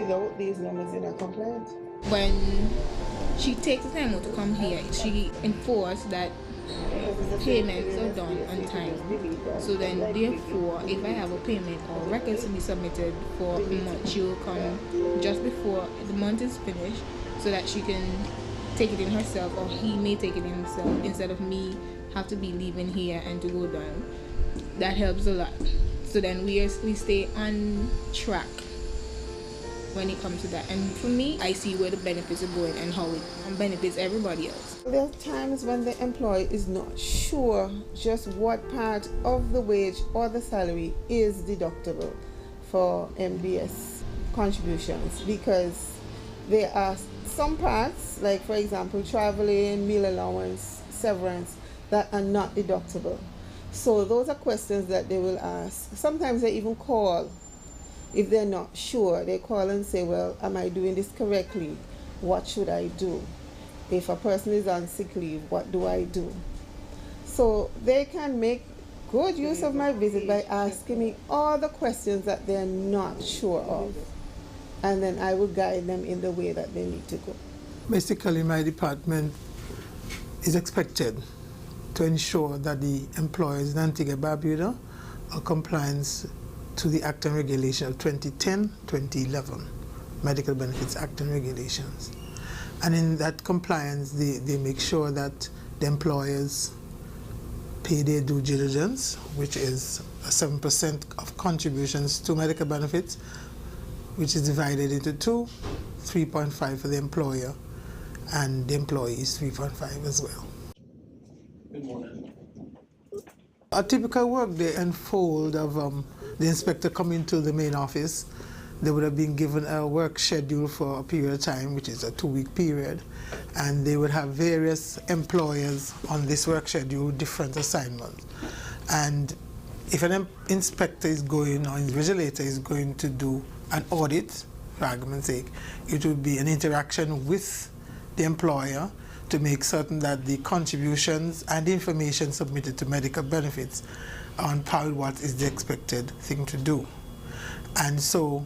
without these numbers, you're not compliant. When she takes the time out to come here, she enforced that payments are done on time. So then, therefore, if I have a payment or records to be submitted for a month, she will come just before the month is finished so that she can take it in herself, or he may take it in himself, instead of me have to be leaving here and to go down. That helps a lot. So then we stay on track when it comes to that. And for me, I see where the benefits are going and how it benefits everybody else. There are times when the employee is not sure just what part of the wage or the salary is deductible for MBS contributions, because there are some parts, like for example traveling, meal allowance, severance, that are not deductible. So those are questions that they will ask. Sometimes they even call. If they're not sure, they call and say, well, am I doing this correctly? What should I do? If a person is on sick leave, what do I do? So they can make good use of my visit by asking me all the questions that they're not sure of. And then I will guide them in the way that they need to go. Basically, my department is expected to ensure that the employers in Antigua Barbuda are compliant to the Act and Regulation of 2010-2011, Medical Benefits Act and Regulations. And in that compliance, they make sure that the employers pay their due diligence, which is 7% of contributions to medical benefits, which is divided into two, 3.5 for the employer, and the employee is 3.5 as well. Good morning. A typical workday unfold of the inspector coming to the main office. They would have been given a work schedule for a period of time, which is a 2-week period, and they would have various employers on this work schedule, different assignments. And if an inspector is going, or invigilator is going to do an audit, for argument's sake, it would be an interaction with the employer to make certain that the contributions and the information submitted to medical benefits are on par with what is the expected thing to do. And so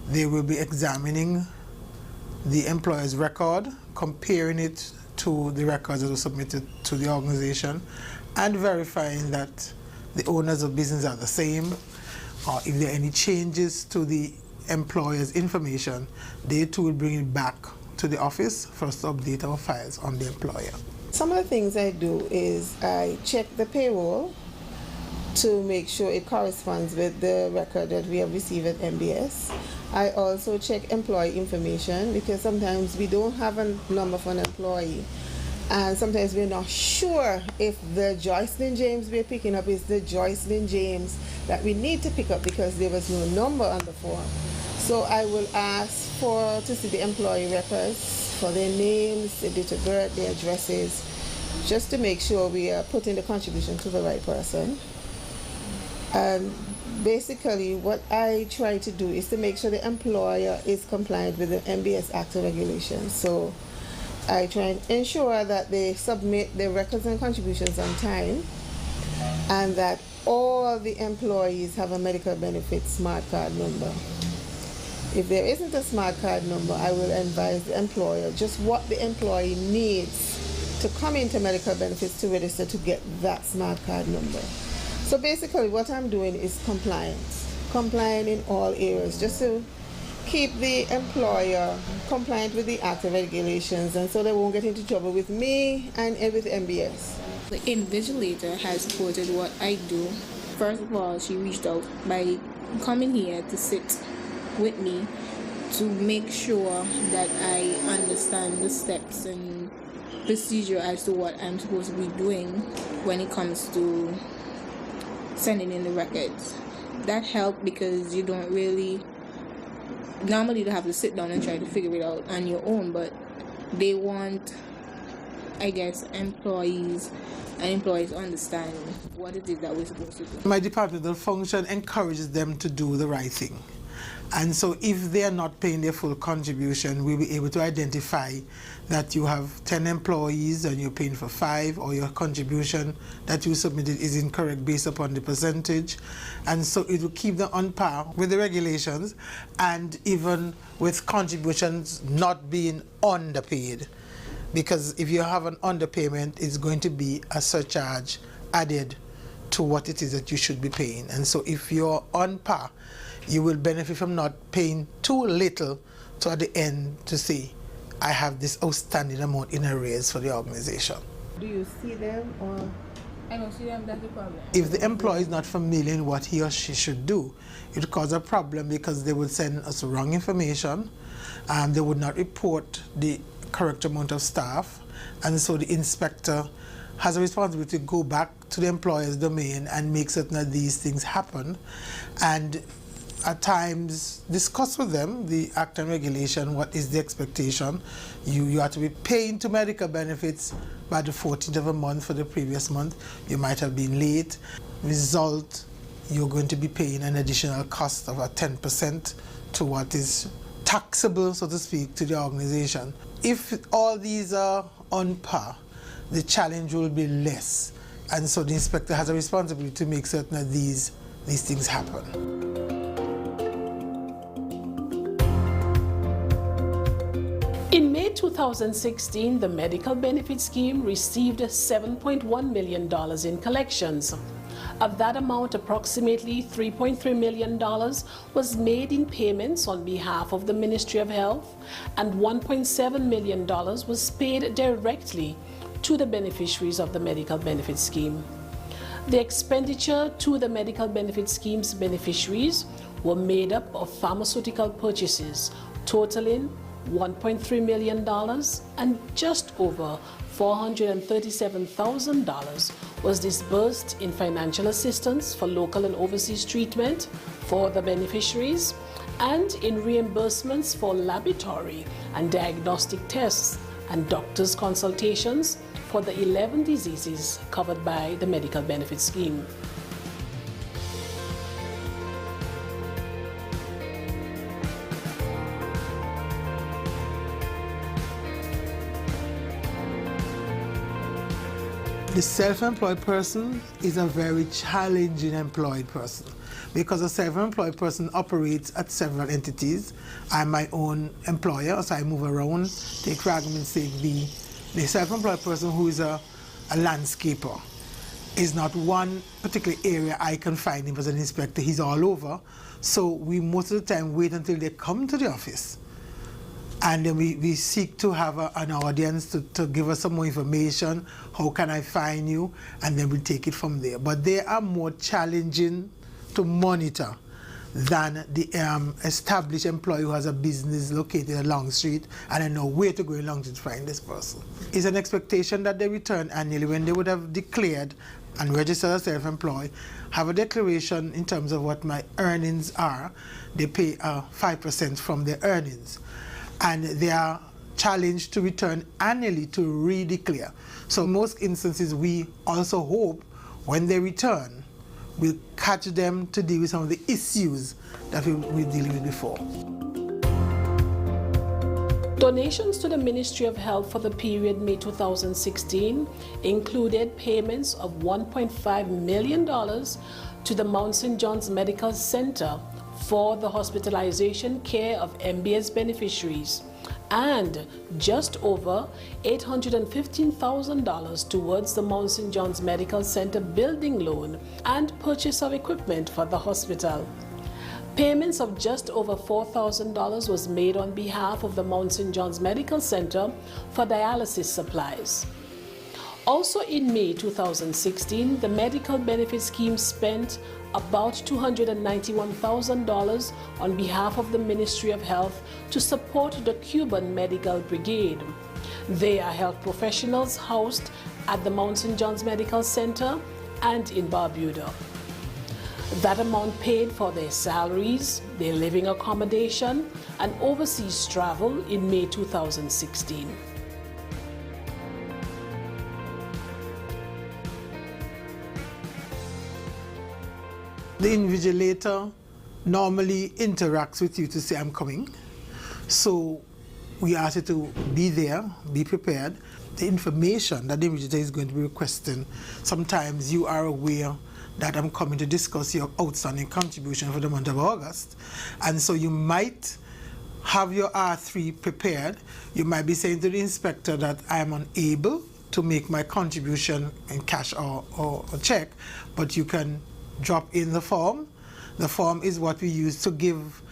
they will be examining the employer's record, comparing it to the records that were submitted to the organization, and verifying that the owners of business are the same, or if there are any changes to the employer's information, they too will bring it back to the office for us to update our files on the employer. Some of the things I do is I check the payroll to make sure it corresponds with the record that we have received at MBS. I also check employee information, because sometimes we don't have a number for an employee, and sometimes we're not sure if the Joycelyn James we're picking up is the Joycelyn James that we need to pick up, because there was no number on the form. So I will ask to see the employee records for their names, their date of birth, their addresses, just to make sure we are putting the contribution to the right person. And basically what I try to do is to make sure the employer is compliant with the MBS Act and Regulations. So I try and ensure that they submit their records and contributions on time, and that all the employees have a medical benefit smart card number. If there isn't a smart card number, I will advise the employer just what the employee needs to come into medical benefits to register to get that smart card number. So basically what I'm doing is compliance in all areas, just to keep the employer compliant with the Act and Regulations, and so they won't get into trouble with me and with MBS. The invigilator has supported what I do. First of all, she reached out by coming here to sit with me to make sure that I understand the steps and procedure as to what I'm supposed to be doing when it comes to sending in the records. That helped, because you don't really normally have to sit down and try to figure it out on your own, but they want, I guess, employees understand what it is that we're supposed to do. My departmental function encourages them to do the right thing. And so if they are not paying their full contribution, we'll be able to identify that you have 10 employees and you're paying for 5, or your contribution that you submitted is incorrect based upon the percentage. And so it will keep them on par with the regulations, and even with contributions not being underpaid. Because if you have an underpayment, it's going to be a surcharge added to what it is that you should be paying. And so if you're on par, you will benefit from not paying too little to at the end to say, I have this outstanding amount in arrears for the organization. Do you see them, or? I don't see them, that's the problem. If the employee is not familiar in what he or she should do, it would cause a problem, because they would send us wrong information, they would not report the correct amount of staff, and so the inspector has a responsibility to go back to the employer's domain and make certain that these things happen, and at times discuss with them the act and regulation, what is the expectation. You have to be paying to medical benefits by the 14th of a month for the previous month. You might have been late. Result, you're going to be paying an additional cost of a 10% to what is taxable, so to speak, to the organization. If all these are on par, the challenge will be less. And so the inspector has a responsibility to make certain that these things happen. In May 2016, the Medical Benefit Scheme received $7.1 million in collections. Of that amount, approximately $3.3 million was made in payments on behalf of the Ministry of Health, and $1.7 million was paid directly to the beneficiaries of the Medical Benefit Scheme. The expenditure to the Medical Benefit Scheme's beneficiaries were made up of pharmaceutical purchases totaling $1.3 million, and just over $437,000 was disbursed in financial assistance for local and overseas treatment for the beneficiaries, and in reimbursements for laboratory and diagnostic tests and doctors' consultations for the 11 diseases covered by the Medical Benefit Scheme. The self-employed person is a very challenging employed person, because a self-employed person operates at several entities. I'm my own employer, so I move around. Take for argument's sake the self-employed person who is a landscaper is not one particular area I can find him as an inspector. He's all over. So we most of the time wait until they come to the office, and then we seek to have an audience to give us some more information. How can I find you? And then we take it from there. But they are more challenging to monitor than the established employee who has a business located along the street and I know where to go along to find this person. It's an expectation that they return annually when they would have declared and registered as self-employed, have a declaration in terms of what my earnings are. They pay 5% from their earnings. And they are challenged to return annually to redeclare. So in most instances, we also hope when they return, we'll catch them to deal with some of the issues that we were dealing with before. Donations to the Ministry of Health for the period May 2016 included payments of $1.5 million to the Mount St. John's Medical Center for the hospitalization care of MBS beneficiaries, and just over $815,000 towards the Mount St. John's Medical Center building loan and purchase of equipment for the hospital. Payments of just over $4,000 was made on behalf of the Mount St. John's Medical Center for dialysis supplies. Also in May 2016, the Medical Benefit Scheme spent about $291,000 on behalf of the Ministry of Health to support the Cuban Medical Brigade. They are health professionals housed at the Mount St. John's Medical Center and in Barbuda. That amount paid for their salaries, their living accommodation, and overseas travel in May 2016. The invigilator normally interacts with you to say, I'm coming. So we ask you to be there, be prepared. The information that the invigilator is going to be requesting, sometimes you are aware that I'm coming to discuss your outstanding contribution for the month of August. And so you might have your R3 prepared. You might be saying to the inspector that I'm unable to make my contribution in cash or check, but you can drop in the form. The form is what we use to give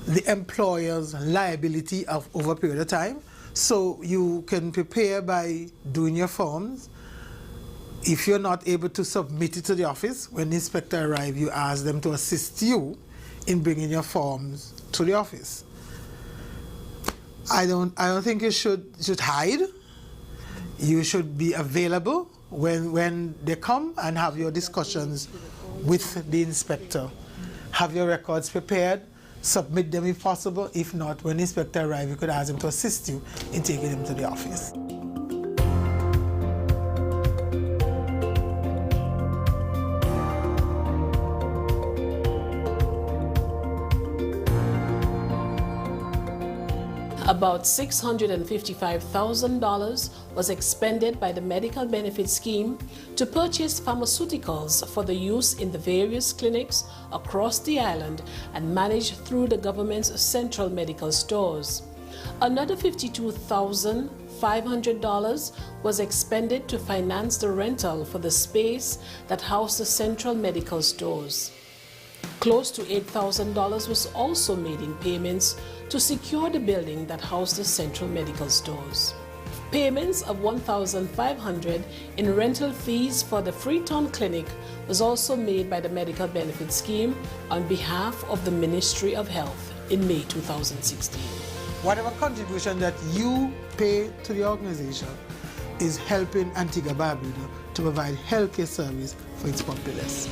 the employer's liability of over a period of time. So you can prepare by doing your forms. If you're not able to submit it to the office, when the inspector arrives, you ask them to assist you in bringing your forms to the office. I don't think you should hide. You should be available when they come and have your discussions with the inspector. Have your records prepared, submit them if possible. If not, when the inspector arrives, you could ask him to assist you in taking them to the office. About $655,000 was expended by the medical benefit scheme to purchase pharmaceuticals for the use in the various clinics across the island and managed through the government's central medical stores. Another $52,500 was expended to finance the rental for the space that housed the central medical stores. Close to $8,000 was also made in payments to secure the building that housed the central medical stores. Payments of $1,500 in rental fees for the Freetown Clinic was also made by the Medical Benefit Scheme on behalf of the Ministry of Health in May 2016. Whatever contribution that you pay to the organization is helping Antigua Barbuda to provide healthcare service for its populace.